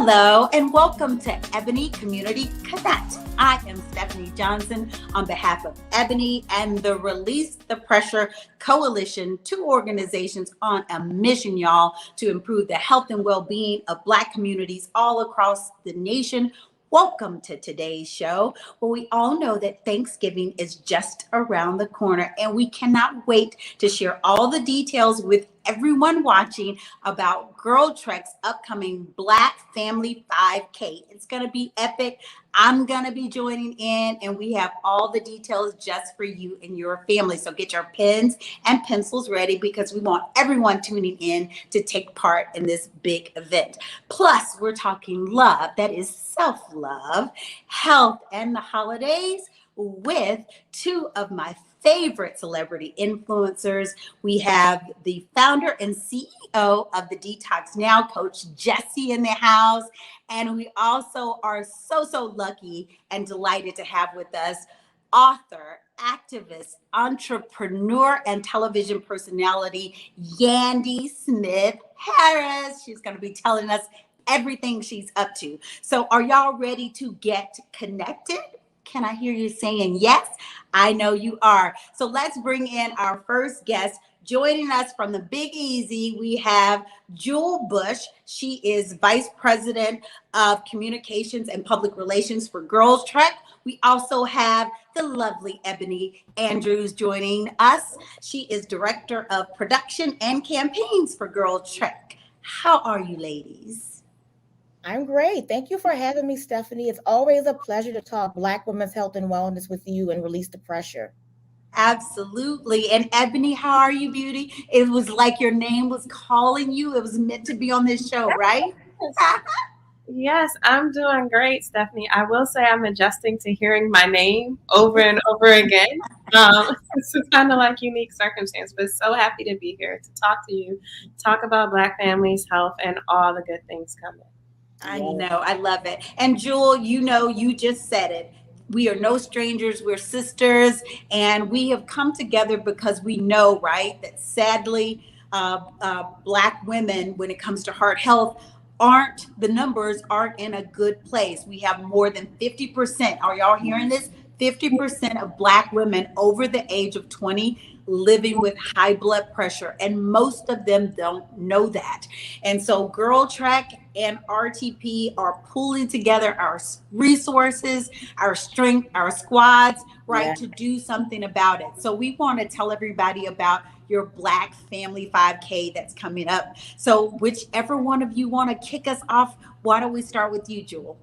Hello and welcome to Ebony Community Connect. I am Stephanie Johnson on behalf of Ebony and the Release the Pressure Coalition, two organizations on a mission, y'all, to improve the health and well-being of Black communities all across the nation. Welcome to today's show. Well, we all know that Thanksgiving is just around the corner, and we cannot wait to share all the details with everyone watching about GirlTrek's upcoming Black Family 5K. It's going to be epic. I'm going to be joining in, and we have all the details just for you and your family. So get your pens and pencils ready because we want everyone tuning in to take part in this big event. Plus, we're talking love, that is self-love, health, and the holidays with two of my favorite celebrity influencers. We have the founder and CEO of the Detox Now, Coach Gessie, in the house. And we also are so lucky and delighted to have with us author, activist, entrepreneur, and television personality, Yandy Smith Harris. She's going to be telling us everything she's up to. So are y'all ready to get connected? Can I hear you saying yes? I know you are. So let's bring in our first guest. Joining us from the Big Easy, we have Jewel Bush. She is Vice President of Communications and Public Relations for GirlTrek. We also have the lovely Ebony Andrews joining us. She is Director of Production and Campaigns for GirlTrek. How are you, ladies? I'm great. Thank you for having me, Stephanie. It's always a pleasure to talk Black women's health and wellness with you and release the pressure. Absolutely. And Ebony, how are you, beauty? It was like your name was calling you. It was meant to be on this show, right? Yes, I'm doing great, Stephanie. I will say I'm adjusting to hearing my name over and over again. It's kind of like unique circumstance, but so happy to be here to talk to you, talk about Black families, health, and all the good things coming. I know. I love it. And Jewel, you just said it. We are no strangers. We're sisters. And we have come together because we know, right, that sadly, Black women, when it comes to heart health, the numbers aren't in a good place. We have more than 50%. Are y'all hearing this? 50% of Black women over the age of 20 living with high blood pressure, and most of them don't know that. And so GirlTrek and RTP are pulling together our resources, our strength, our squads, right, to do something about it. So we want to tell everybody about your Black Family 5K that's coming up. So whichever one of you want to kick us off, why don't we start with you, Jewel?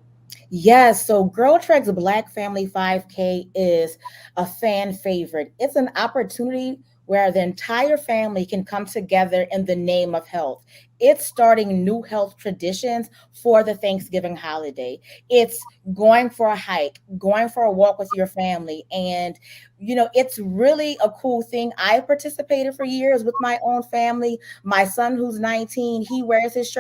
Yes, so GirlTrek's Black Family 5K is a fan favorite. It's an opportunity where the entire family can come together in the name of health. It's starting new health traditions for the Thanksgiving holiday. It's going for a hike, going for a walk with your family. And, it's really a cool thing. I participated for years with my own family. My son, who's 19, he wears his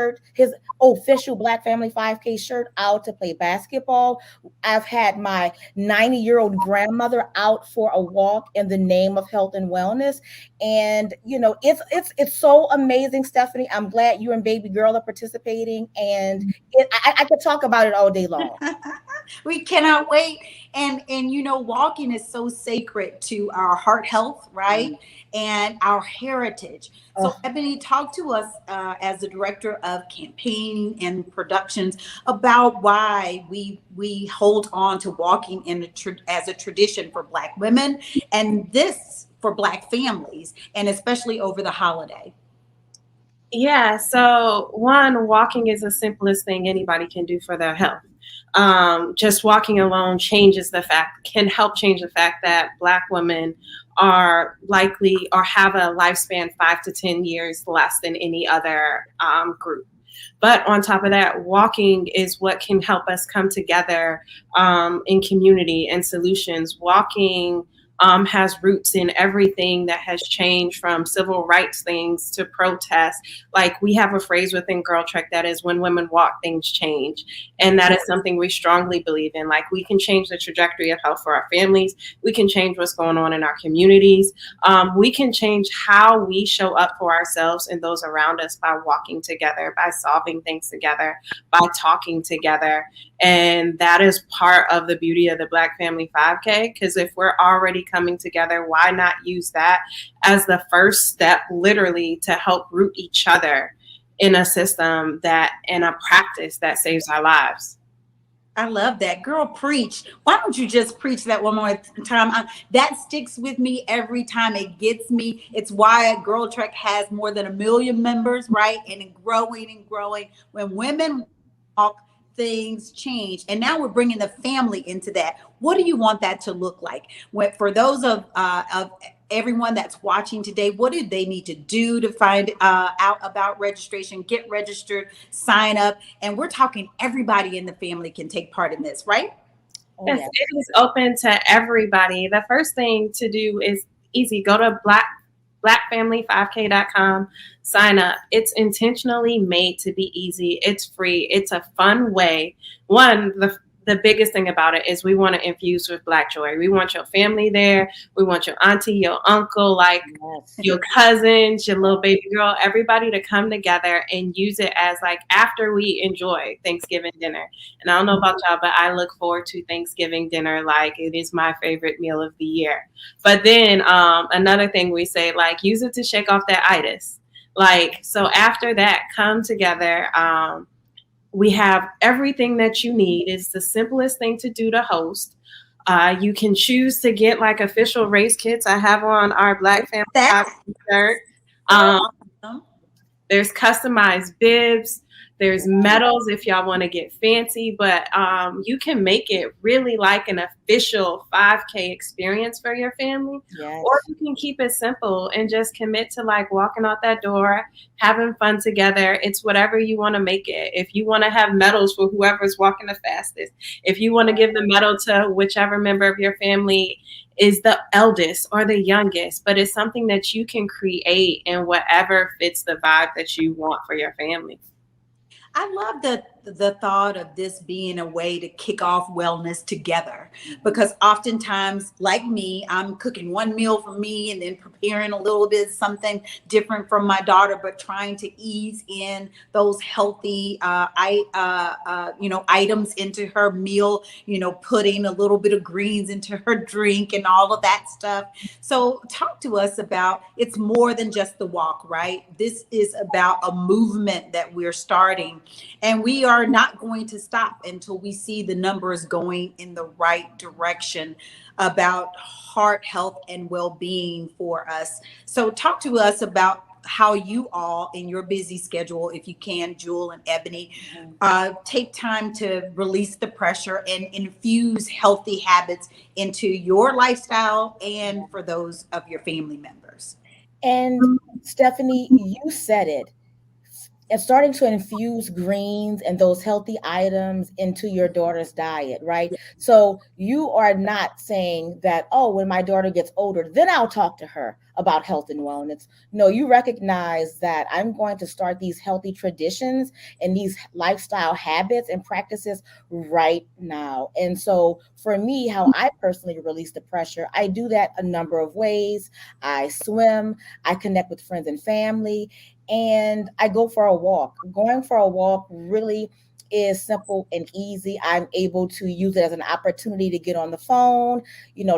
official Black Family 5K shirt out to play basketball. I've had my 90-year-old grandmother out for a walk in the name of health and wellness. And, it's so amazing, Stephanie. I'm glad you and baby girl are participating, and I could talk about it all day long. We cannot wait. And walking is so sacred to our heart health, right? And our heritage. So Ebony, talk to us as the director of campaigning and productions about why we hold on to walking as a tradition for Black women, and this for Black families, and especially over the holiday. Yeah, so one, walking is the simplest thing anybody can do for their health. Just walking alone can help change the fact that Black women are likely or have a lifespan 5 to 10 years less than any other group. But on top of that, walking is what can help us come together in community and solutions. Walking has roots in everything that has changed from civil rights things to protests. Like, we have a phrase within GirlTrek that is, when women walk, things change. And that is something we strongly believe in. Like, we can change the trajectory of health for our families. We can change what's going on in our communities. We can change how we show up for ourselves and those around us by walking together, by solving things together, by talking together. And that is part of the beauty of the Black Family 5K, because if we're already coming together, why not use that as the first step, literally, to help root each other in a system that, in a practice that saves our lives. I love that. Girl, preach. Why don't you just preach that one more time? That sticks with me every time. It gets me. It's why GirlTrek has more than 1 million members, right? And growing and growing. When women walk, things change. And now we're bringing the family into that. What do you want that to look like? For those of everyone that's watching today, what do they need to do to find out about registration, get registered, sign up? And we're talking everybody in the family can take part in this, right? Oh, Yes, yeah. it is open to everybody. The first thing to do is easy. Go to blackfamily5k.com, sign up. It's intentionally made to be easy. It's free. It's a fun way. The biggest thing about it is we want to infuse with Black joy. We want your family there. We want your auntie, your uncle, like your cousins, your little baby girl, everybody to come together and use it as, like, after we enjoy Thanksgiving dinner. And I don't know about y'all, but I look forward to Thanksgiving dinner. Like, it is my favorite meal of the year. But then another thing we say, like, use it to shake off that itis. Like, so after that, come together. We have everything that you need. It's the simplest thing to do to host. You can choose to get, like, official race kits. I have on our Black Family shirt. There's customized bibs. There's medals if y'all want to get fancy, but you can make it really like an official 5K experience for your family. Yes. Or you can keep it simple and just commit to, like, walking out that door, having fun together. It's whatever you want to make it. If you want to have medals for whoever's walking the fastest, if you want to give the medal to whichever member of your family is the eldest or the youngest, but it's something that you can create in whatever fits the vibe that you want for your family. I love the thought of this being a way to kick off wellness together, because oftentimes, like me, I'm cooking one meal for me and then preparing a little bit something different from my daughter, but trying to ease in those healthy items into her meal, putting a little bit of greens into her drink and all of that stuff. So talk to us about, it's more than just the walk, right? This is about a movement that we're starting, and we are not going to stop until we see the numbers going in the right direction about heart health and well-being for us. So talk to us about how you all, in your busy schedule, if you can, Jewel and Ebony, take time to release the pressure and infuse healthy habits into your lifestyle and for those of your family members. And Stephanie, you said it. And starting to infuse greens and those healthy items into your daughter's diet, right? So you are not saying that, oh, when my daughter gets older, then I'll talk to her about health and wellness. No, you recognize that I'm going to start these healthy traditions and these lifestyle habits and practices right now. And so for me, how I personally release the pressure, I do that a number of ways. I swim, I connect with friends and family, and I go for a walk. Going for a walk really is simple and easy. I'm able to use it as an opportunity to get on the phone,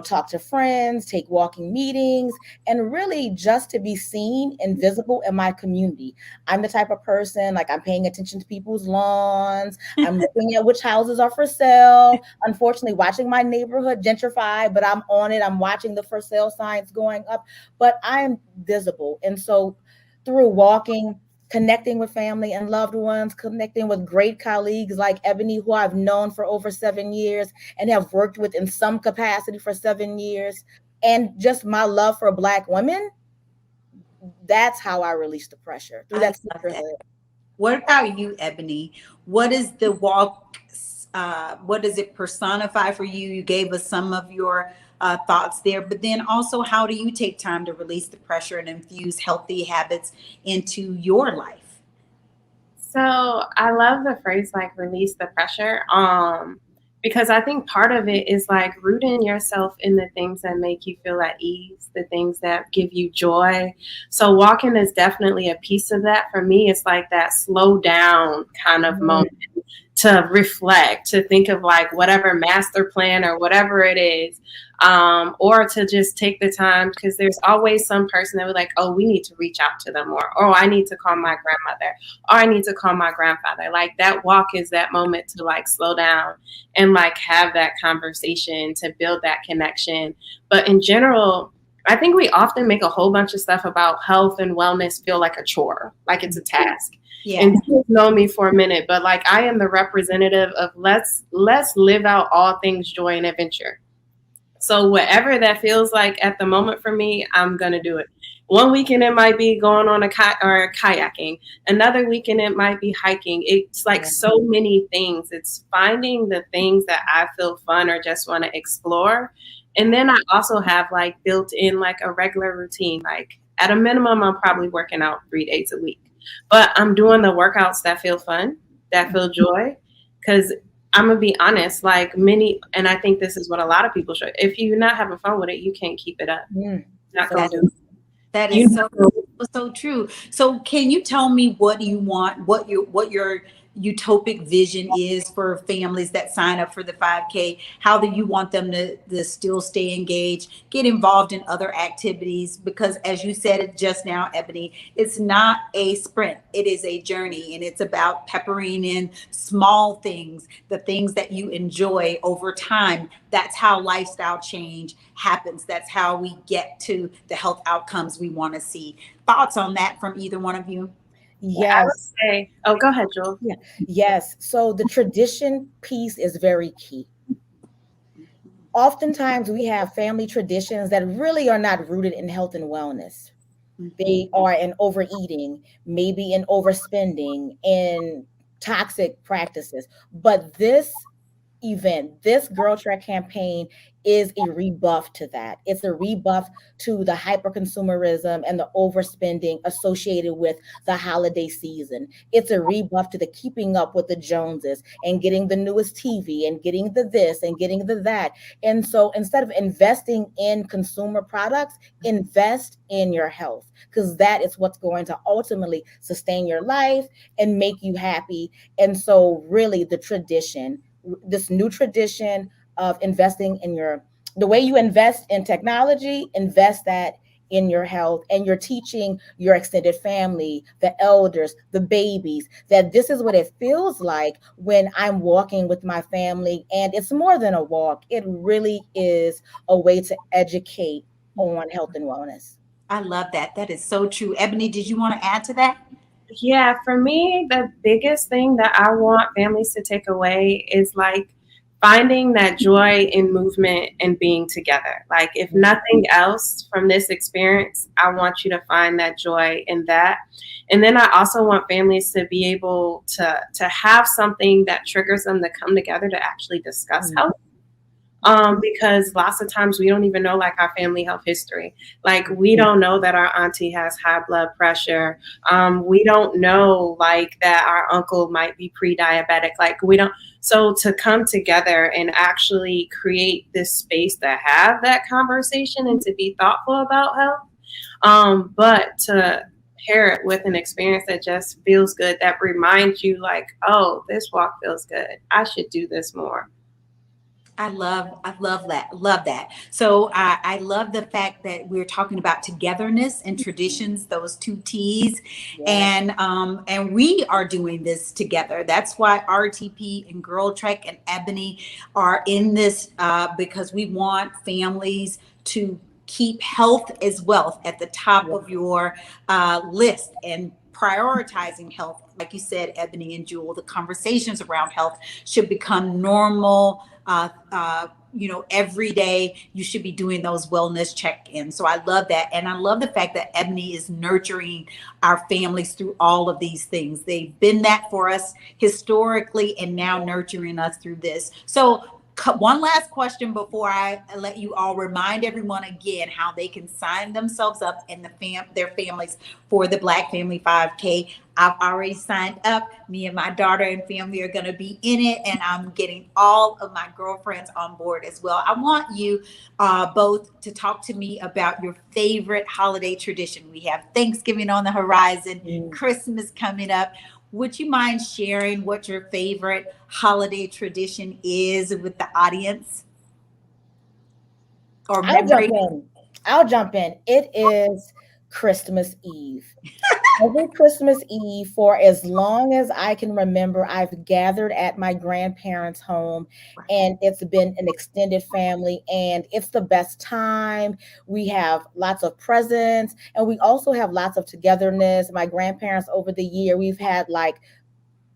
talk to friends, take walking meetings, and really just to be seen and visible in my community. I'm the type of person, like, I'm paying attention to people's lawns. I'm looking at which houses are for sale. Unfortunately, watching my neighborhood gentrify, but I'm on it. I'm watching the for sale signs going up, but I'm visible. And so through walking, connecting with family and loved ones, connecting with great colleagues like Ebony, who I've known for over 7 years and have worked with in some capacity for 7 years, and just my love for Black women, that's how I release the pressure, through that sisterhood. What about you, Ebony? What is the walk? What does it personify for you? You gave us some of your thoughts there. But then also, how do you take time to release the pressure and infuse healthy habits into your life? So I love the phrase like release the pressure. Because I think part of it is like rooting yourself in the things that make you feel at ease, the things that give you joy. So walking is definitely a piece of that. For me, it's like that slow down kind of moment to reflect, to think of like whatever master plan or whatever it is, or to just take the time, because there's always some person that would like, oh, we need to reach out to them, or oh, I need to call my grandmother, or I need to call my grandfather. Like that walk is that moment to like slow down and like have that conversation, to build that connection. But in general, I think we often make a whole bunch of stuff about health and wellness feel like a chore, like it's a task. Yeah. And you've known me for a minute, but like I am the representative of let's live out all things joy and adventure. So whatever that feels like at the moment for me, I'm gonna do it. One weekend it might be going on a or kayaking. Another weekend it might be hiking. It's like so many things. It's finding the things that I feel fun or just want to explore. And then I also have like built in like a regular routine. Like at a minimum, I'm probably working out 3 days a week. But I'm doing the workouts that feel fun, that feel joy. Because I'm going to be honest, like and I think this is what a lot of people show. If you're not having fun with it, you can't keep it up. Not going to do it. That is so true. So can you tell me what you want, what your utopic vision is for families that sign up for the 5K? How do you want them to still stay engaged, get involved in other activities? Because as you said it just now, Ebony, it's not a sprint. It is a journey, and it's about peppering in small things, the things that you enjoy over time. That's how lifestyle change happens. That's how we get to the health outcomes we want to see. Thoughts on that from either one of you? Yes. I would say, oh, go ahead, Jewel. Yeah. Yes. So the tradition piece is very key. Oftentimes we have family traditions that really are not rooted in health and wellness. They are in overeating, maybe in overspending, in toxic practices. But this event, this GirlTrek campaign is a rebuff to that. It's a rebuff to the hyperconsumerism and the overspending associated with the holiday season. It's a rebuff to the keeping up with the Joneses and getting the newest TV and getting the this and getting the that. And so instead of investing in consumer products, invest in your health, because that is what's going to ultimately sustain your life and make you happy. And so really this new tradition of investing in the way you invest in technology, invest that in your health, and you're teaching your extended family, the elders, the babies, that this is what it feels like when I'm walking with my family. And it's more than a walk. It really is a way to educate on health and wellness. I love that. That is so true. Ebony, did you want to add to that? Yeah, for me, the biggest thing that I want families to take away is like finding that joy in movement and being together. Like if nothing else from this experience, I want you to find that joy in that. And then I also want families to be able to have something that triggers them to come together to actually discuss health. Because lots of times we don't even know like our family health history. Like we don't know that our auntie has high blood pressure. We don't know like that our uncle might be pre-diabetic. Like we don't. So to come together and actually create this space to have that conversation and to be thoughtful about health, but to pair it with an experience that just feels good, that reminds you like, oh, this walk feels good. I should do this more. I love that. Love that. So I love the fact that we're talking about togetherness and traditions, those two T's, and we are doing this together. That's why RTP and GirlTrek and Ebony are in this, because we want families to keep health as wealth at the top of your list, and prioritizing health. Like you said, Ebony and Jewel, the conversations around health should become normal. Every day you should be doing those wellness check-ins. So I love that. And I love the fact that Ebony is nurturing our families through all of these things. They've been that for us historically and now nurturing us through this. So One last question before I let you all remind everyone again how they can sign themselves up and their families for the Black Family 5K. I've already signed up. Me and my daughter and family are going to be in it, and I'm getting all of my girlfriends on board as well. I want you both to talk to me about your favorite holiday tradition. We have Thanksgiving on the horizon, Christmas coming up. Would you mind sharing what your favorite holiday tradition is with the audience or I'll jump memory? in. I'll jump in. It is Christmas Eve. Every Christmas Eve, for as long as I can remember, I've gathered at my grandparents' home, and it's been an extended family, and it's the best time. We have lots of presents, and we also have lots of togetherness. My grandparents, over the year, we've had like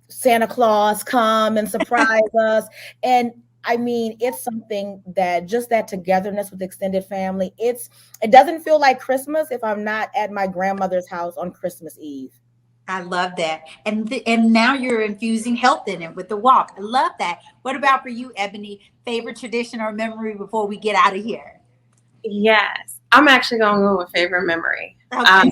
Santa Claus come and surprise us. And I mean, it's something that just that togetherness with extended family, it doesn't feel like Christmas if I'm not at my grandmother's house on Christmas Eve. I love that. And now you're infusing health in it with the walk. I love that. What about for you, Ebony? Favorite tradition or memory before we get out of here? Yes, I'm actually going to go with favorite memory. Okay.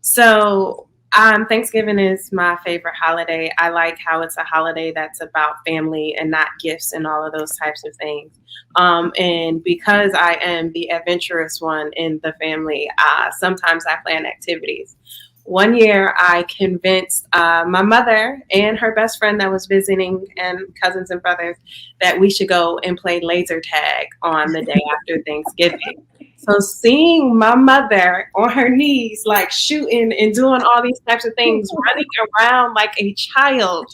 So Thanksgiving is my favorite holiday. I like how it's a holiday that's about family and not gifts and all of those types of things. And because I am the adventurous one in the family, sometimes I plan activities. One year, I convinced my mother and her best friend that was visiting, and cousins and brothers, that we should go and play laser tag on the day after Thanksgiving. So seeing my mother on her knees, like shooting and doing all these types of things, running around like a child,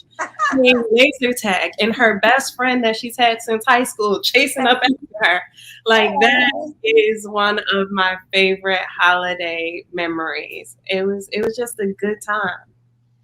playing laser tag, and her best friend that she's had since high school chasing up after her, like that is one of my favorite holiday memories. It was just a good time.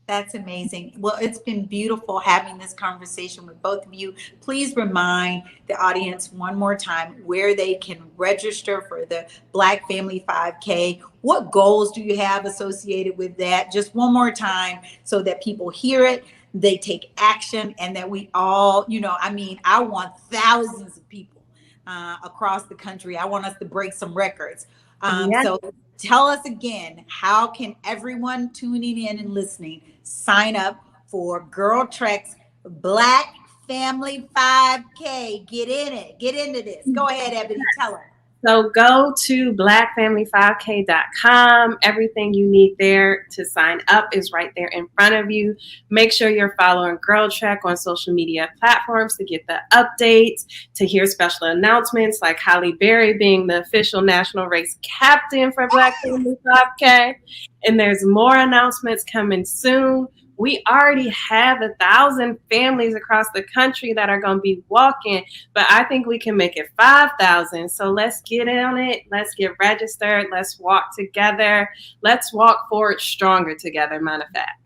That's amazing. Well, it's been beautiful having this conversation with both of you. Please remind the audience one more time where they can register for the Black Family 5K. What goals do you have associated with that? Just one more time so that people hear it, they take action, and that we all, I want thousands of people across the country. I want us to break some records. Yes. So tell us again, how can everyone tuning in and listening sign up for GirlTrek's Black Family 5K? Get in it. Get into this. Go ahead, Ebony. Tell her. So go to blackfamily5k.com. Everything you need there to sign up is right there in front of you. Make sure you're following GirlTrek on social media platforms to get the updates, to hear special announcements like Halle Berry being the official national race captain for Black Family 5K. And there's more announcements coming soon. We already have 1,000 families across the country that are going to be walking, but I think we can make it 5,000. So let's get on it. Let's get registered. Let's walk together. Let's walk forward stronger together, matter of fact.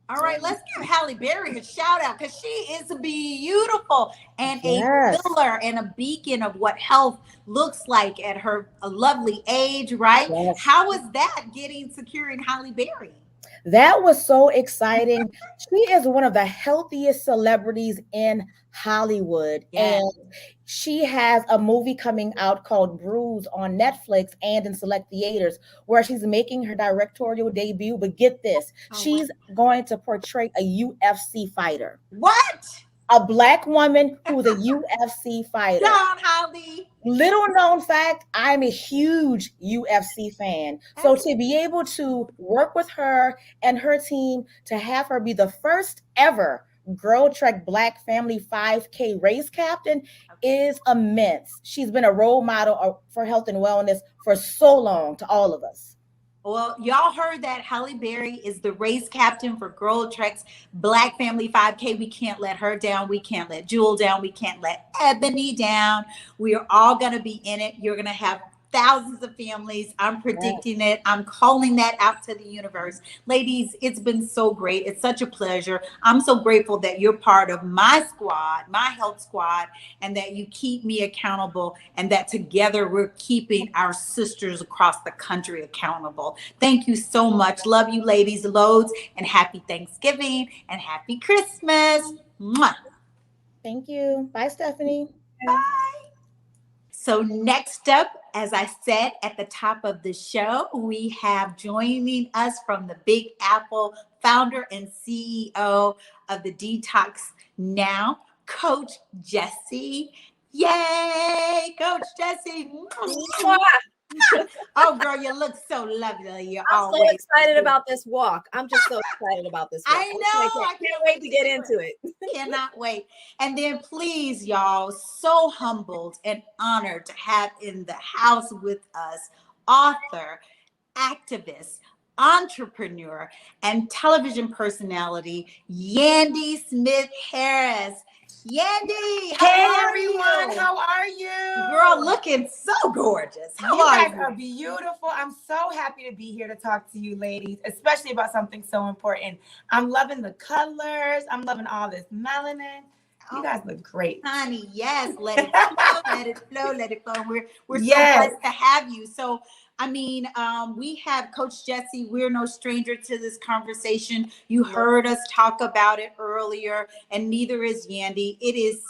All right, let's give Halle Berry a shout out because she is beautiful and a pillar and a beacon of what health looks like at her lovely age, right? Yes. How was that securing Halle Berry? That was so exciting. She is one of the healthiest celebrities in Hollywood. Yes. And she has a movie coming out called Bruise on Netflix and in select theaters where she's making her directorial debut. But get this, she's going to portray a UFC fighter. What? A Black woman who's a UFC fighter. Down, Holly. Little known fact, I'm a huge UFC fan. So to be able to work with her and her team, to have her be the first ever GirlTrek Black Family 5K race captain is immense. She's been a role model for health and wellness for so long to all of us. Well, y'all heard that Halle Berry is the race captain for GirlTrek's Black Family 5K. We can't let her down. We can't let Jewel down. We can't let Ebony down. We are all going to be in it. You're going to have thousands of families. I'm predicting it. I'm calling that out to the universe. Ladies, it's been so great. It's such a pleasure. I'm so grateful that you're part of my squad, my health squad, and that you keep me accountable, and that together we're keeping our sisters across the country accountable. Thank you so much. Love you, ladies, loads, and happy Thanksgiving and happy Christmas. Mwah. Thank you. Bye, Stephanie. Bye. So next up, as I said at the top of the show, we have joining us from the Big Apple, founder and CEO of the Detox Now, Coach Gessie. Yay, Coach Gessie. Oh, girl, you look so lovely. I'm so excited about this walk. I'm just so excited about this walk. I know. I can't wait to get into it. Cannot wait. And then please, y'all, so humbled and honored to have in the house with us author, activist, entrepreneur, and television personality, Yandy Smith Harris. Yandy, hey everyone, how are you? Girl, looking so gorgeous. How you are guys you? are beautiful. I'm so happy to be here to talk to you ladies, especially about something so important. I'm loving the colors. I'm loving all this melanin. You guys look great. Honey, yes, let it flow, let it flow, let it flow. We're so Yes. blessed to have you. So, I mean, we have Coach Gessie. We're no stranger to this conversation. You heard us talk about it earlier, and neither is Yandy. It is,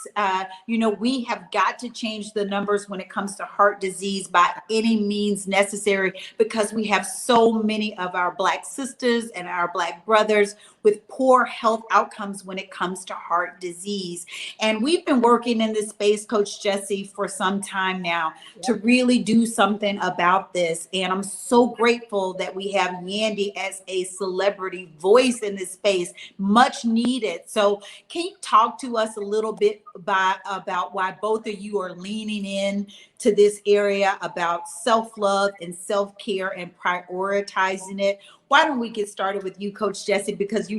we have got to change the numbers when it comes to heart disease by any means necessary, because we have so many of our Black sisters and our Black brothers with poor health outcomes when it comes to heart disease. And we've been working in this space, Coach Gessie, for some time now to really do something about this. And I'm so grateful that we have Yandy as a celebrity voice in this space, much needed. So can you talk to us a little bit about why both of you are leaning in to this area about self-love and self-care and prioritizing it? Why don't we get started with you, Coach Gessie, because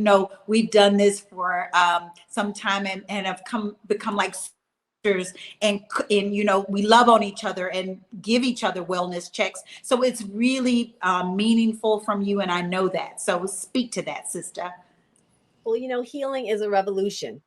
we've done this for some time and have become like and we love on each other and give each other wellness checks. So it's really meaningful from you, and I know that. So speak to that, sister. Well, healing is a revolution.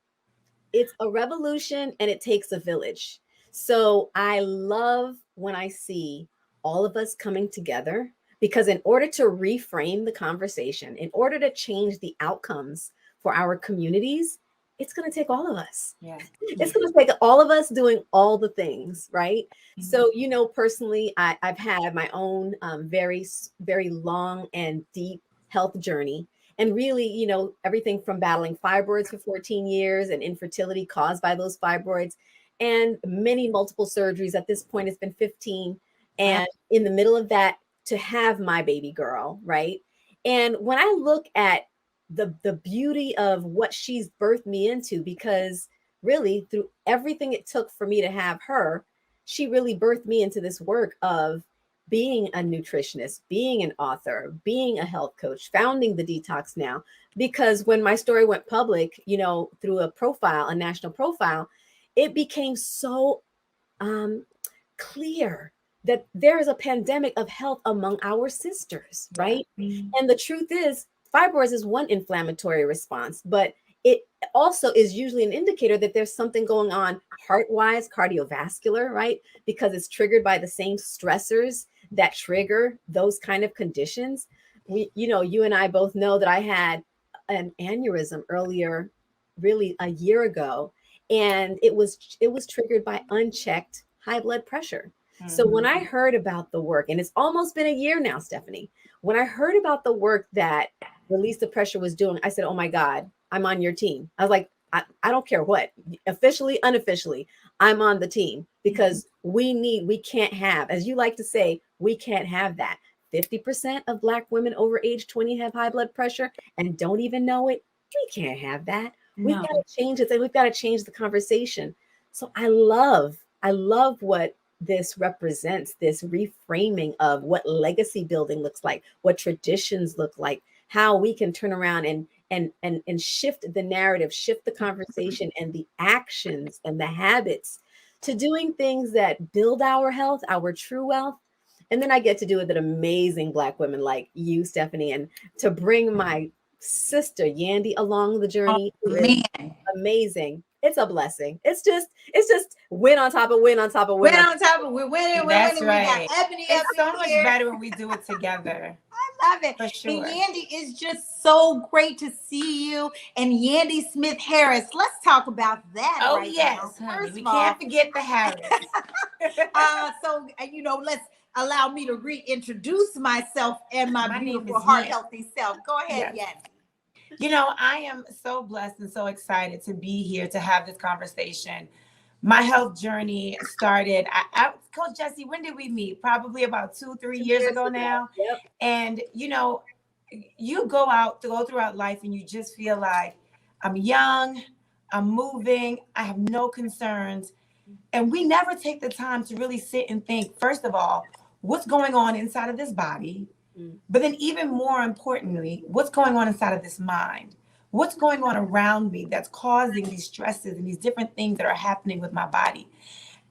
It's a revolution, and it takes a village. So I love when I see all of us coming together, because in order to reframe the conversation, in order to change the outcomes for our communities, it's going to take all of us. Yeah. It's going to take all of us doing all the things, right? Mm-hmm. So, personally, I've had my own very, very long and deep health journey. And really, everything from battling fibroids for 14 years and infertility caused by those fibroids, and many multiple surgeries. At this point, it's been 15. And in the middle of that, to have my baby girl, right? And when I look at the beauty of what she's birthed me into, because really through everything it took for me to have her, she really birthed me into this work of being a nutritionist, being an author, being a health coach, founding the Detox Now. Because when my story went public, through a national profile, it became so clear that there is a pandemic of health among our sisters, right? Mm-hmm. And the truth is, fibroids is one inflammatory response, but it also is usually an indicator that there's something going on heart-wise, cardiovascular, right? Because it's triggered by the same stressors that trigger those kind of conditions. You and I both know that I had an aneurysm earlier, really a year ago, and it was triggered by unchecked high blood pressure. Mm-hmm. So when I heard about the work, and it's almost been a year now, Stephanie, when I heard about the work that Release the Pressure was doing, I said, oh my God, I'm on your team. I was like, I don't care what, officially, unofficially, I'm on the team, because we can't have, as you like to say, we can't have that. 50% of Black women over age 20 have high blood pressure and don't even know it. We can't have that. We've got to change it. And we've got to change the conversation. So I love what this represents, this reframing of what legacy building looks like, what traditions look like, how we can turn around and shift the narrative, shift the conversation and the actions and the habits to doing things that build our health, our true wealth. And then I get to do it with amazing Black women like you, Stephanie, and to bring my sister Yandy along the journey. Oh, man. Amazing. It's a blessing. It's just win on top of win on top of win. Win on top of we're winning. That's winning. right. We got Ebony it's up so much here. better when we do it together. I love it. For sure. And Yandy, it's just so great to see you. And Yandy Smith Harris, let's talk about that Oh, right yes, now. honey. First We of all, can't forget the Harris. let's allow me to reintroduce myself and my My name beautiful is heart Yan. healthy self. Go ahead, Yes. Yandy. You know, I am so blessed and so excited to be here to have this conversation. My health journey started, Coach Gessie, when did we meet? Probably about 2-3 years ago now. Yep. And, you know, you go throughout life and you just feel like I'm young, I'm moving, I have no concerns. And we never take the time to really sit and think, first of all, what's going on inside of this body? But then even more importantly, what's going on inside of this mind? What's going on around me that's causing these stresses and these different things that are happening with my body?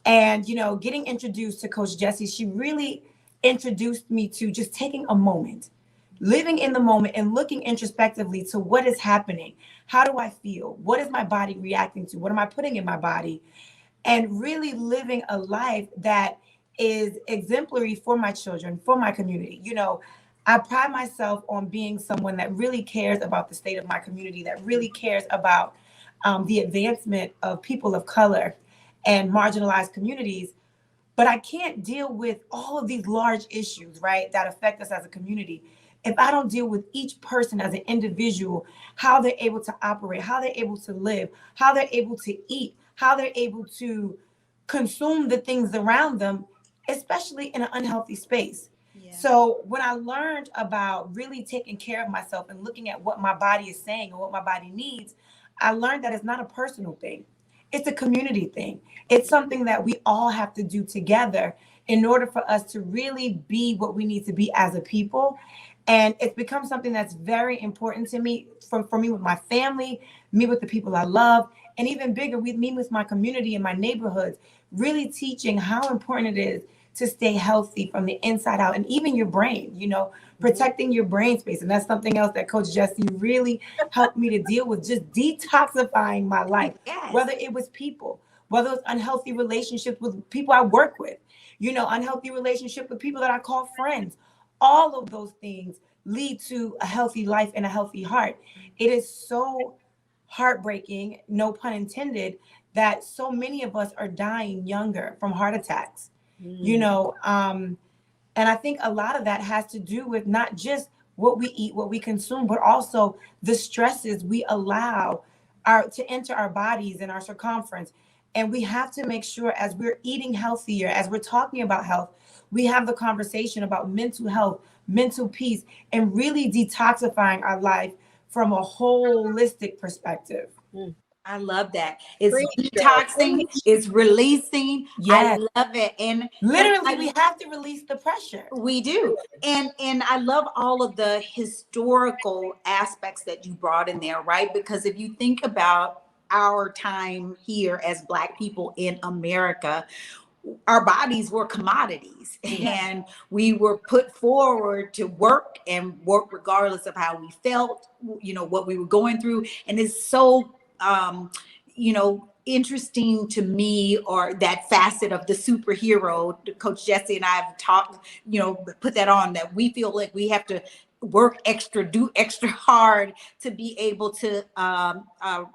And, you know, getting introduced to Coach Gessie, she really introduced me to just taking a moment, living in the moment and looking introspectively to what is happening. How do I feel? What is my body reacting to? What am I putting in my body? And really living a life that is exemplary for my children, for my community. You know, I pride myself on being someone that really cares about the state of my community, that really cares about the advancement of people of color and marginalized communities. But I can't deal with all of these large issues, right, that affect us as a community if I don't deal with each person as an individual, how they're able to operate, how they're able to live, how they're able to eat, how they're able to consume the things around them, especially in an unhealthy space. Yeah. So when I learned about really taking care of myself and looking at what my body is saying and what my body needs, I learned that it's not a personal thing. It's a community thing. It's something that we all have to do together in order for us to really be what we need to be as a people. And it's become something that's very important to me, for me with my family, me with the people I love, and even bigger, with me with my community and my neighborhoods, really teaching how important it is to stay healthy from the inside out, and even your brain, you know, protecting your brain space. And that's something else that Coach Gessie really helped me to deal with, just detoxifying my life, yes. Whether it was people, whether it was unhealthy relationships with people I work with, you know, unhealthy relationship with people that I call friends. All of those things lead to a healthy life and a healthy heart. It is so heartbreaking, no pun intended, that so many of us are dying younger from heart attacks. You know, and I think a lot of that has to do with not just what we eat, what we consume, but also the stresses we allow to enter our bodies and our circumference. And we have to make sure, as we're eating healthier, as we're talking about health, we have the conversation about mental health, mental peace, and really detoxifying our life from a holistic perspective. I love that. It's detoxing, it's releasing. Yes. I love it. And literally, we have to release the pressure. We do. And I love all of the historical aspects that you brought in there, right? Because if you think about our time here as Black people in America, our bodies were commodities, and we were put forward to work and work regardless of how we felt, you know, what we were going through. And it's so, you know, interesting to me, or that facet of the superhero. Coach Gessie and I have talked, you know, put that on, that we feel like we have to work extra, do extra hard to be able to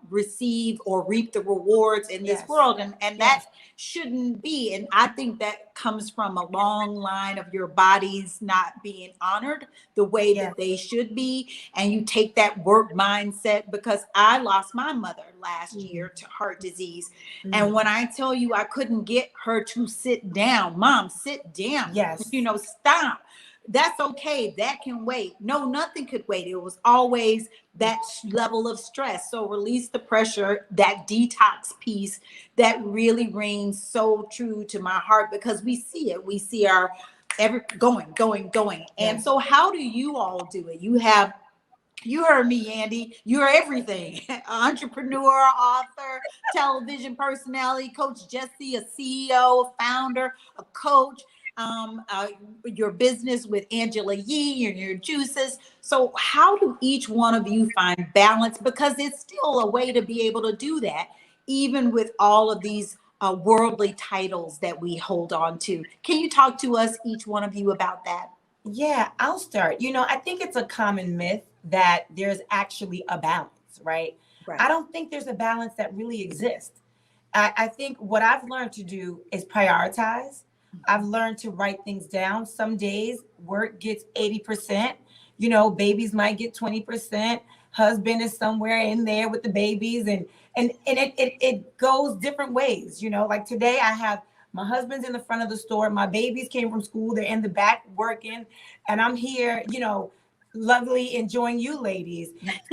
receive or reap the rewards in this world. And that shouldn't be. And I think that comes from a long line of your bodies not being honored the way that they should be. And you take that work mindset, because I lost my mother last year to heart disease. And when I tell you, I couldn't get her to sit down, Mom, sit down, you know, stop. That's okay. That can wait. No, nothing could wait. It was always that level of stress. So release the pressure, that detox piece that really rings so true to my heart, because we see it. We see our going. And so how do you all do it? You heard me, Yandy. You're everything. Entrepreneur, author, television personality, Coach Gessie, a CEO, a founder, a coach. Your business with Angela Yee and your juices. So how do each one of you find balance? Because it's still a way to be able to do that, even with all of these worldly titles that we hold on to. Can you talk to us, each one of you, about that? Yeah, I'll start. I think it's a common myth that there's actually a balance, right? I Right. don't think there's a balance that really exists. I think what I've learned to do is prioritize. I've learned to write things down. Some days work gets 80%, babies might get 20%. Husband is somewhere in there with the babies, and it goes different ways. Like today I have my husband's in the front of the store, my babies came from school, they're in the back working, and I'm here, lovely enjoying you ladies.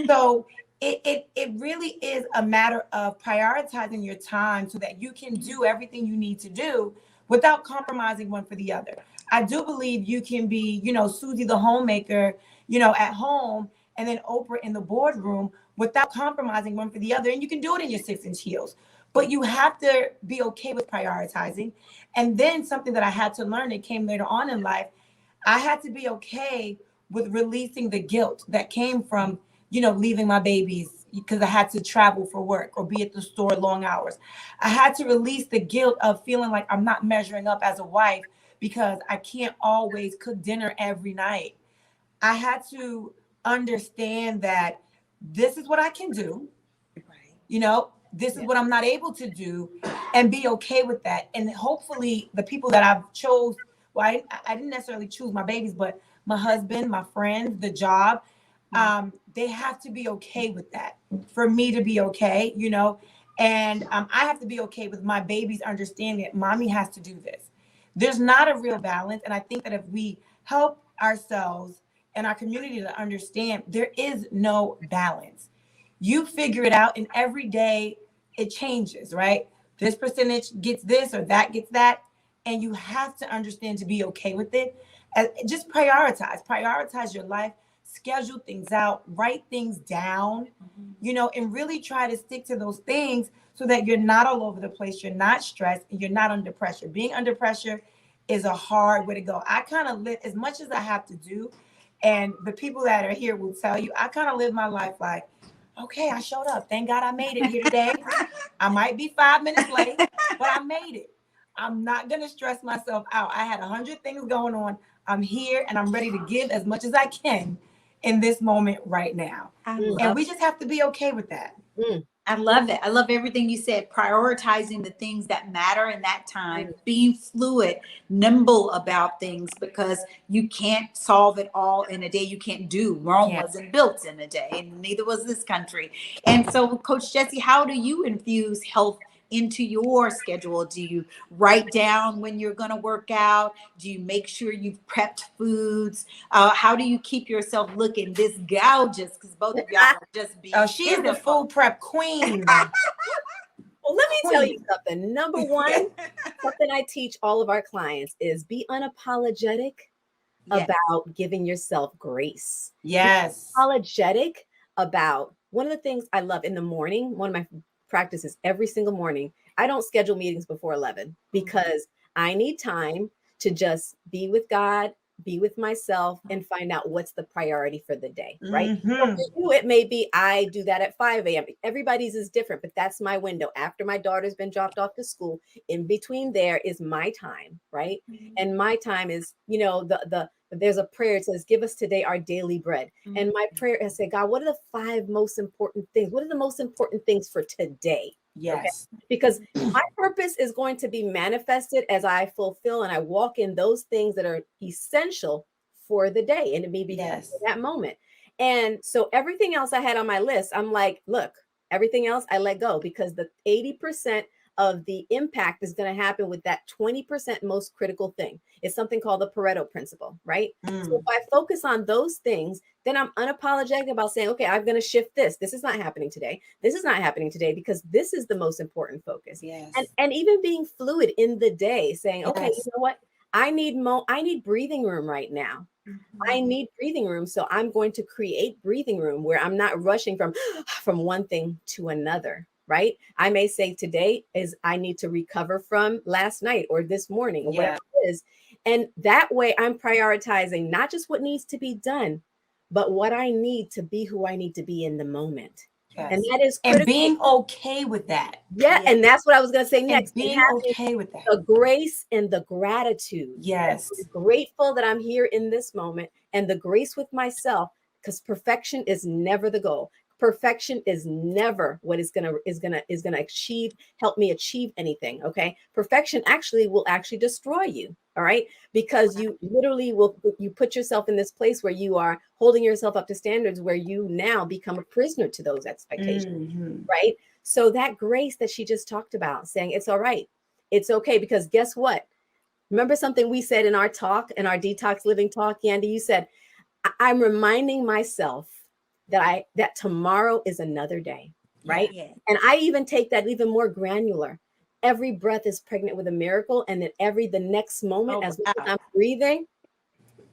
So it really is a matter of prioritizing your time so that you can do everything you need to do without compromising one for the other. I do believe you can be, Susie the homemaker, at home, and then Oprah in the boardroom without compromising one for the other. And you can do it in your 6-inch heels. But you have to be okay with prioritizing. And then something that I had to learn that came later on in life, I had to be okay with releasing the guilt that came from, leaving my babies because I had to travel for work or be at the store long hours. I had to release the guilt of feeling like I'm not measuring up as a wife because I can't always cook dinner every night. I had to understand that this is what I can do, this is what I'm not able to do, and be okay with that. And hopefully the people that I've chose, well, I didn't necessarily choose my babies, but my husband, my friends, the job, they have to be okay with that for me to be okay, and I have to be okay with my babies understanding that mommy has to do this. There's not a real balance. And I think that if we help ourselves and our community to understand there is no balance, you figure it out, and every day it changes, right? This percentage gets this or that gets that. And you have to understand to be okay with it. Just prioritize your life, schedule things out, write things down, and really try to stick to those things so that you're not all over the place, you're not stressed, and you're not under pressure. Being under pressure is a hard way to go. I kind of live as much as I have to do. And the people that are here will tell you, I kind of live my life like, okay, I showed up. Thank God I made it here today. I might be 5 minutes late, but I made it. I'm not going to stress myself out. I had 100 things going on. I'm here and I'm ready to give as much as I can in this moment right now. And we just have to be okay with that. I love it. I love everything you said. Prioritizing the things that matter in that time, being fluid, nimble about things, because you can't solve it all in a day. You can't do. Rome wasn't built in a day, and neither was this country. And so, Coach Gessie, how do you infuse health into your schedule? Do you write down when you're going to work out? Do you make sure you've prepped foods? How do you keep yourself looking this gorgeous? Because both of y'all are just beautiful. Oh, she is the full prep queen. Well, let me tell you something. Number one, something I teach all of our clients is be unapologetic about giving yourself grace. Yes. Be apologetic about one of the things I love in the morning. One of my practices every single morning, I don't schedule meetings before 11 because I need time to just be with God, be with myself, and find out what's the priority for the day, right? So for you, it may be I do that at 5 a.m. Everybody's is different, but that's my window. After my daughter's been dropped off to school, in between there is my time, right? And my time is, there's a prayer. It says, give us today our daily bread. And my prayer has said, God, what are the 5 most important things? What are the most important things for today? Yes. Okay? Because my purpose is going to be manifested as I fulfill and I walk in those things that are essential for the day and maybe for that moment. And so everything else I had on my list, I'm like, look, everything else I let go because the 80% of the impact is going to happen with that 20% most critical thing. It's something called the Pareto principle, right? So if I focus on those things, then I'm unapologetic about saying, okay, I'm going to shift this. This is not happening today. This is not happening today because this is the most important focus. Yes. And even being fluid in the day, saying, okay, you know what? I need breathing room right now. I need breathing room. So I'm going to create breathing room where I'm not rushing from one thing to another. Right? I may say today is I need to recover from last night or this morning or whatever it is. And that way I'm prioritizing not just what needs to be done, but what I need to be who I need to be in the moment. And that is and critical. being okay with that. Yeah, and that's what I was going to say next. And being having okay with that. the grace and the gratitude. Yes. I'm grateful that I'm here in this moment, and the grace with myself, because perfection is never the goal. Perfection is never what is gonna help me achieve anything. Okay, perfection will actually destroy you. All right, because you literally you put yourself in this place where you are holding yourself up to standards where you now become a prisoner to those expectations. Right. So that grace that she just talked about, saying it's all right, it's okay, because guess what? Remember something we said in our talk, in our detox living talk, Yandy? You said, I'm reminding myself that tomorrow is another day, right? Yeah. And I even take that even more granular. Every breath is pregnant with a miracle, and then the next moment, as I'm breathing,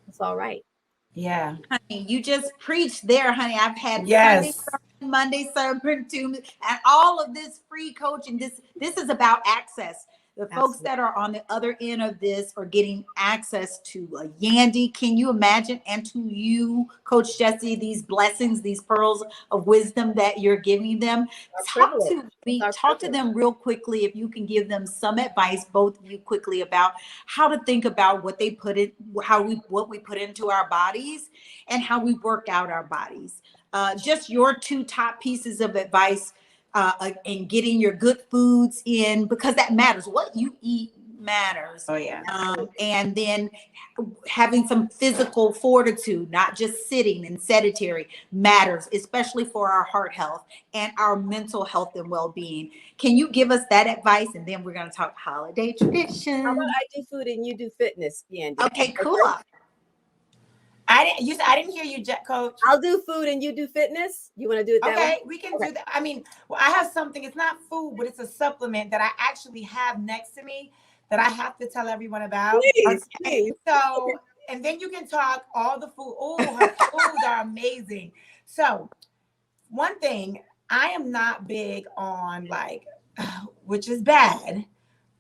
it's all right. Yeah. Honey, you just preached there, honey. I've had Yes. Sunday sermon, Monday sermon, Tuesday, and all of this free coaching. This is about access. The folks that are on the other end of this are getting access to Yandy. Can you imagine? And to you, Coach Gessie, these blessings, these pearls of wisdom that you're giving them. Talk to them real quickly, if you can give them some advice, both of you quickly, about how to think about what they put in, what we put into our bodies, and how we work out our bodies. Just your two top pieces of advice. And getting your good foods in, because that matters. What you eat matters. Oh yeah. And then having some physical fortitude, not just sitting and sedentary, matters, especially for our heart health and our mental health and well-being. Can you give us that advice? And then we're going to talk holiday traditions. How about I do food and you do fitness, Yandy? Okay, cool. I didn't hear you, Coach. I'll do food and you do fitness. You want to do it that way? Okay, we can do that. I mean, well, I have something. It's not food, but it's a supplement that I actually have next to me that I have to tell everyone about. Please. So, and then you can talk all the food. Oh, her foods are amazing. So, one thing, I am not big on which is bad,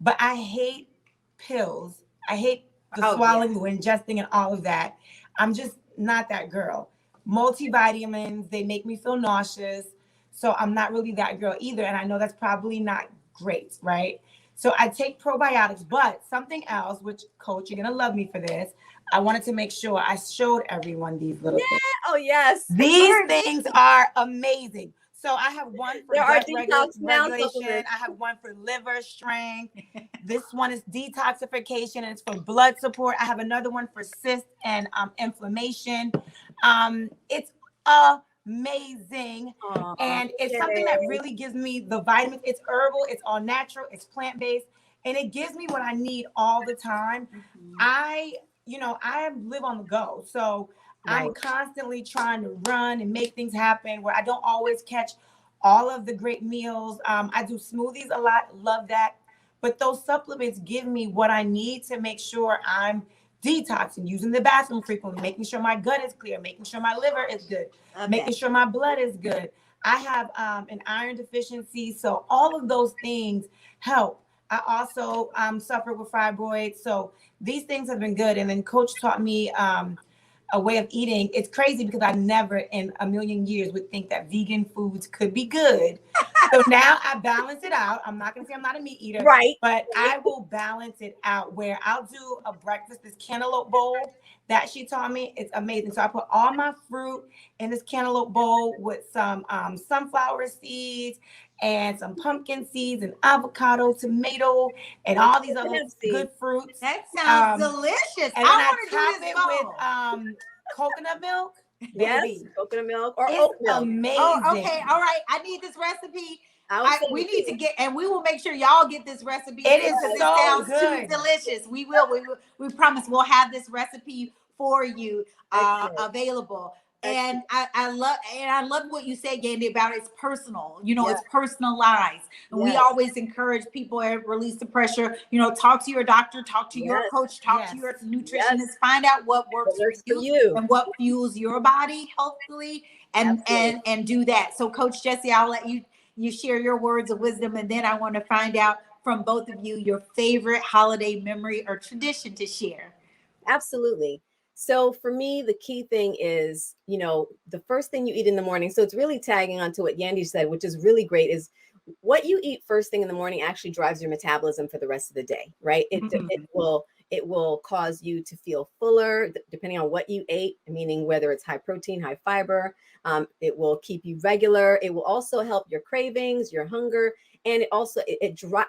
but I hate pills. I hate the swallowing, the ingesting, and all of that. I'm just not that girl. Multivitamins, they make me feel nauseous. So I'm not really that girl either. And I know that's probably not great, right? So I take probiotics, but something else, which, Coach, you're going to love me for this. I wanted to make sure I showed everyone these little things. Oh, yes. These things are amazing. So I have one for gut regulation. I have one for liver strength. This one is detoxification, and it's for blood support. I have another one for cysts and inflammation. It's amazing. And it's something that really gives me the vitamins. It's herbal, it's all natural, it's plant-based, and it gives me what I need all the time. I live on the go. So I'm constantly trying to run and make things happen where I don't always catch all of the great meals. I do smoothies a lot, love that. But those supplements give me what I need to make sure I'm detoxing, using the bathroom frequently, making sure my gut is clear, making sure my liver is good, making sure my blood is good. I have an iron deficiency, so all of those things help. I also suffer with fibroids, so these things have been good. And then Coach taught me a way of eating. It's crazy because I never in a million years would think that vegan foods could be good. So now I balance it out. I'm not going to say I'm not a meat eater, right? But I will balance it out where I'll do a breakfast, this cantaloupe bowl that she taught me. It's amazing. So I put all my fruit in this cantaloupe bowl with some sunflower seeds and some pumpkin seeds and avocado, tomato, and all these other good fruits. That sounds delicious. And then I top it with coconut milk. Yes, baby. Coconut milk or It's oat milk. amazing. Oh, okay. All right. I need this recipe. We need to get, and we will make sure y'all get this recipe. It is so sounds good. Too delicious. We promise we'll have this recipe for you available. And I love what you said, Yandy, about it's personal. It's personalized. And we always encourage people at Release the Pressure, talk to your doctor, talk to your coach, talk to your nutritionist, find out what works for you and what fuels your body healthily, and do that. So Coach Gessie, I'll let you share your words of wisdom, and then I want to find out from both of you your favorite holiday memory or tradition to share. Absolutely. So for me, the key thing is, the first thing you eat in the morning. So it's really tagging onto what Yandy said, which is really great, is what you eat first thing in the morning actually drives your metabolism for the rest of the day, right? It will cause you to feel fuller depending on what you ate, meaning whether it's high protein, high fiber. It will keep you regular. It will also help your cravings, your hunger, and it also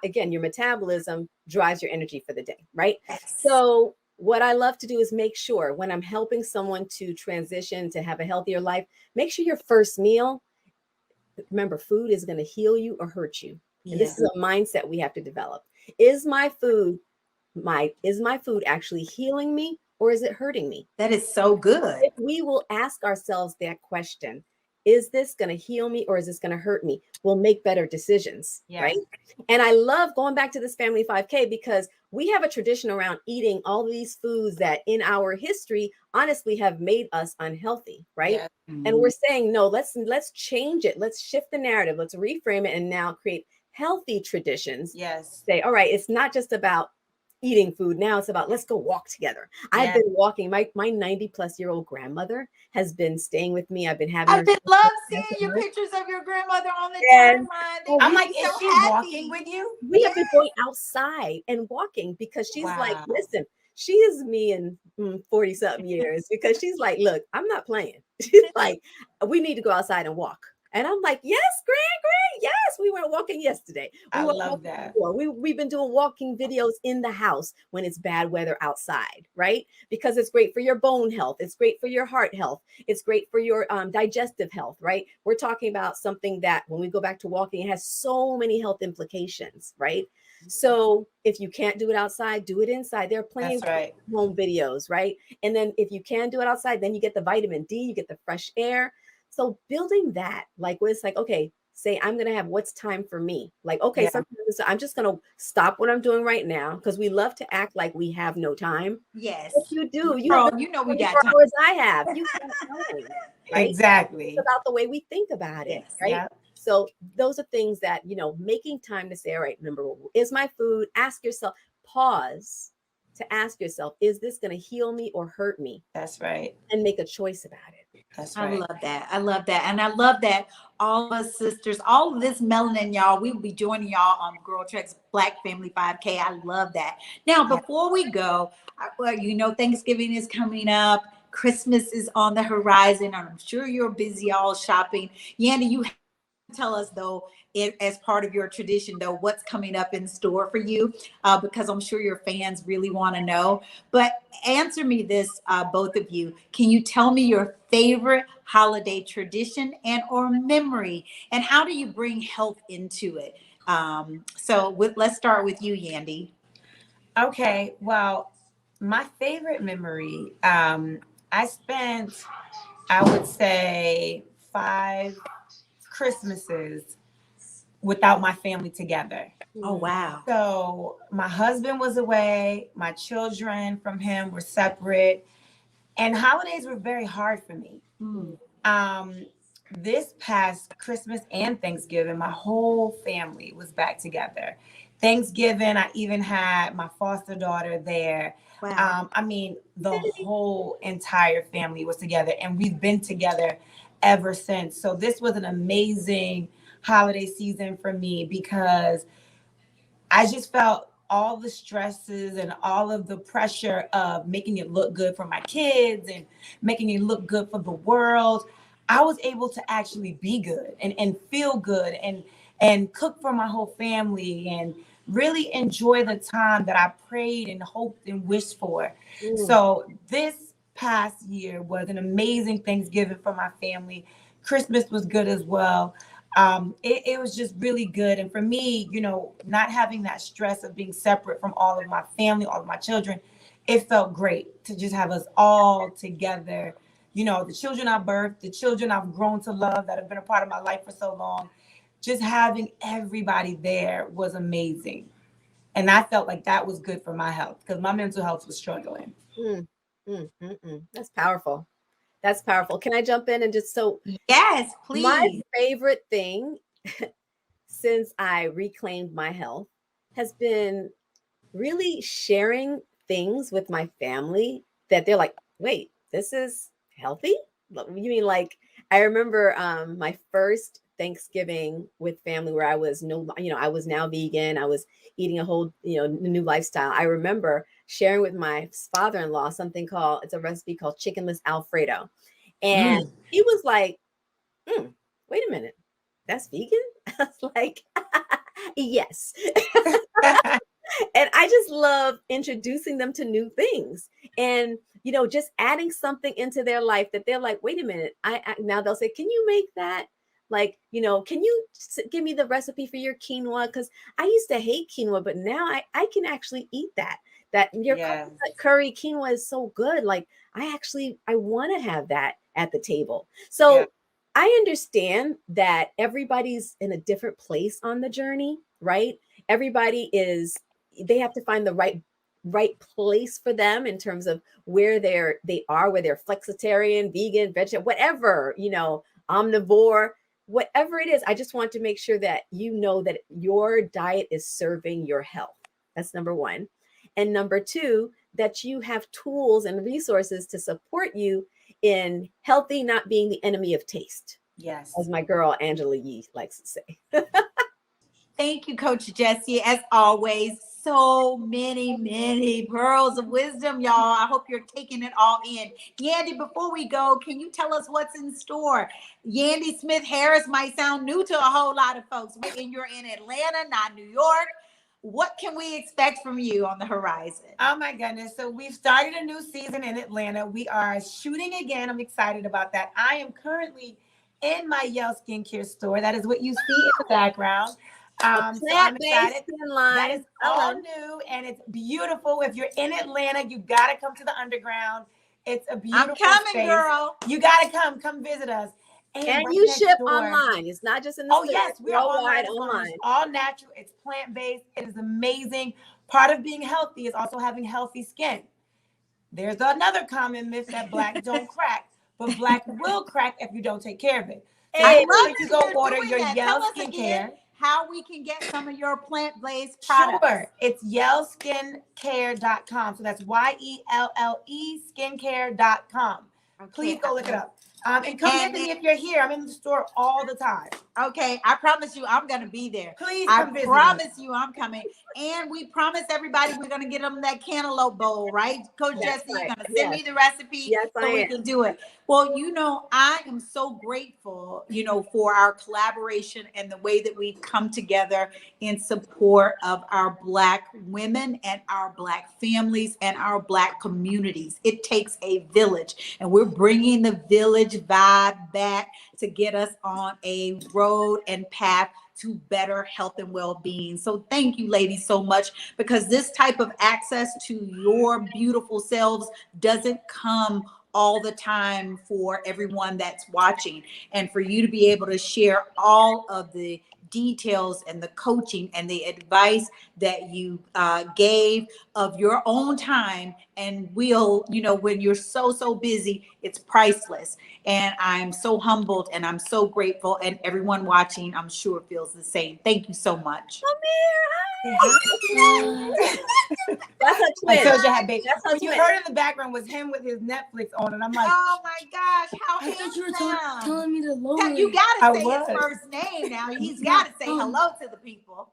again, your metabolism drives your energy for the day, right? Yes. So what I love to do is make sure when I'm helping someone to transition to have a healthier life, make sure your first meal, remember, food is going to heal you or hurt you. And this is a mindset we have to develop. Is my food actually healing me or is it hurting me? That is so good. If we will ask ourselves that question, is this going to heal me or is this going to hurt me? We'll make better decisions, right? And I love going back to this Family 5K because we have a tradition around eating all these foods that in our history honestly have made us unhealthy, right? Yeah. And we're saying, no, let's change it. Let's shift the narrative. Let's reframe it and now create healthy traditions. Yes. Say, all right, it's not just about eating food. Now it's about, let's go walk together. I've been walking. My 90-plus-year-old grandmother has been staying with me. I've been having I've been love seeing your pictures of your grandmother on the And- timeline. I'm like, so is she happy. walking with you? we have been going outside and walking because she's like, Wow. listen, she is me in 40 something years because she's like, look, I'm not playing. She's like, we need to go outside and walk. And I'm like, yes, great. Yes, we went walking yesterday. I love that. We've been doing walking videos in the house when it's bad weather outside, right? Because it's great for your bone health. It's great for your heart health. It's great for your digestive health, right? We're talking about something that when we go back to walking, it has so many health implications, right? So if you can't do it outside, do it inside. There are plenty of home videos, right? And then if you can do it outside, then you get the vitamin D, you get the fresh air. So building that, like, where it's like, okay, say I'm going to have what's time for me. Like, okay, sometimes I'm just going to stop what I'm doing right now because we love to act like we have no time. Yes. If you do. You Girl, have we got 24 time. hours I have. You have time, right? Exactly. It's about the way we think about it, Yes. right? Yeah. So those are things that, making time to say, all right, number one, is my food? Ask yourself, pause to ask yourself, is this going to heal me or hurt me? That's right. And make a choice about it. That's right. I love that. I love that. And I love that all of us sisters, all of this melanin, y'all, we will be joining y'all on GirlTrek's Black Family 5K. I love that. Now, before we go, Thanksgiving is coming up. Christmas is on the horizon. And I'm sure you're busy all shopping. Yandy, you tell us though, as part of your tradition though, what's coming up in store for you, because I'm sure your fans really want to know. But answer me this, both of you. Can you tell me your favorite holiday tradition and or memory, and how do you bring health into it? Let's start with you, Yandy. Okay, well, my favorite memory, I spent, I would say, 5 Christmases without my family together. Oh, wow. So my husband was away, my children from him were separate, and holidays were very hard for me. This past Christmas and Thanksgiving, my whole family was back together. Thanksgiving, I even had my foster daughter there. Wow. The whole entire family was together, and we've been together ever since. So this was an amazing holiday season for me because I just felt all the stresses and all of the pressure of making it look good for my kids and making it look good for the world. I was able to actually be good and feel good and cook for my whole family and really enjoy the time that I prayed and hoped and wished for. So this past year was an amazing Thanksgiving for my family. Christmas was good as well. It was just really good. And for me, not having that stress of being separate from all of my family, all of my children, it felt great to just have us all together. The children I birthed, the children I've grown to love that have been a part of my life for so long, just having everybody there was amazing. And I felt like that was good for my health because my mental health was struggling. That's powerful. That's powerful. Can I jump in and Yes, please. My favorite thing since I reclaimed my health has been really sharing things with my family that they're like, wait, this is healthy? You mean like, I remember my first Thanksgiving with family where I was I was now vegan. I was eating a whole, new lifestyle. I remember sharing with my father-in-law it's a recipe called chickenless Alfredo. And he was like, wait a minute, that's vegan? I was like, yes. And I just love introducing them to new things and, just adding something into their life that they're like, wait a minute. Now they'll say, can you make that? Like, can you give me the recipe for your quinoa? Because I used to hate quinoa, but now I can actually eat that. That your coconut curry quinoa is so good. Like, I want to have that at the table. So I understand that everybody's in a different place on the journey, right? They have to find the right place for them in terms of where whether they're flexitarian, vegan, vegetarian, whatever, omnivore, whatever it is. I just want to make sure that that your diet is serving your health. That's number one. And number two, that you have tools and resources to support you in healthy not being the enemy of taste. Yes. As my girl Angela Yee likes to say. Thank you, Coach Gessie. As always, so many pearls of wisdom, y'all. I hope you're taking it all in. Yandy, before we go, can you tell us what's in store? Yandy Smith Harris might sound new to a whole lot of folks. You're in Atlanta, not New York. What can we expect from you on the horizon? Oh my goodness. So we've started a new season in Atlanta. We are shooting again. I'm excited about that. I am currently in my Yale skincare store. That is what you see in the background. So I'm excited. That is all new and it's beautiful. If you're in Atlanta, you got to come to the underground. It's a beautiful space. Girl. You got to come visit us. And right, you ship online. It's not just in the store. Yes, we're online. It's all natural. It's plant-based. It is amazing. Part of being healthy is also having healthy skin. There's another common myth that Black don't crack, but Black will crack if you don't take care of it. So I love you go order your Yale skincare. How we can get some of your plant-based products. Sure. It's yellskincare.com. So that's YELLE skincare.com. Okay. Please go look it up. And come visit me if you're here. I'm in the store all the time. Okay, I promise you I'm going to be there. Please come visit me. I promise you I'm coming. And we promise everybody we're going to get them that cantaloupe bowl, right? Coach Gessie, you're going to send me the recipe so we can do it. Well, I am so grateful, for our collaboration and the way that we've come together in support of our Black women and our Black families and our Black communities. It takes a village, and we're bringing the village vibe back to get us on a road and path to better health and well-being. So thank you, ladies, so much, because this type of access to your beautiful selves doesn't come all the time for everyone that's watching. And for you to be able to share all of the details and the coaching and the advice that you gave of your own time, and when you're so busy, it's priceless. And I'm so humbled and I'm so grateful, and everyone watching, I'm sure, feels the same. Thank you so much. That's a twin. What you heard in the background was him with his Netflix on, and I'm like, oh my gosh, how handsome! You were telling me to lower. You gotta say his first name now. He's got to say hello to the people.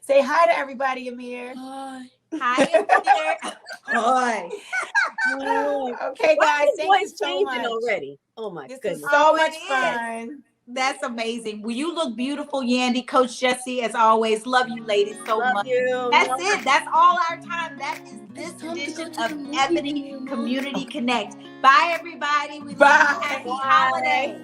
Say hi to everybody, Amir. Hi, Amir. Hi. Okay, guys, thank you so much. Already. Oh my goodness, this is so much fun. That's amazing. Well, you look beautiful, Yandy. Coach Gessie, as always, love you ladies so much. That's it. That's all our time. That is this edition of Ebony Community Connect. Bye, everybody. Bye. Happy holiday.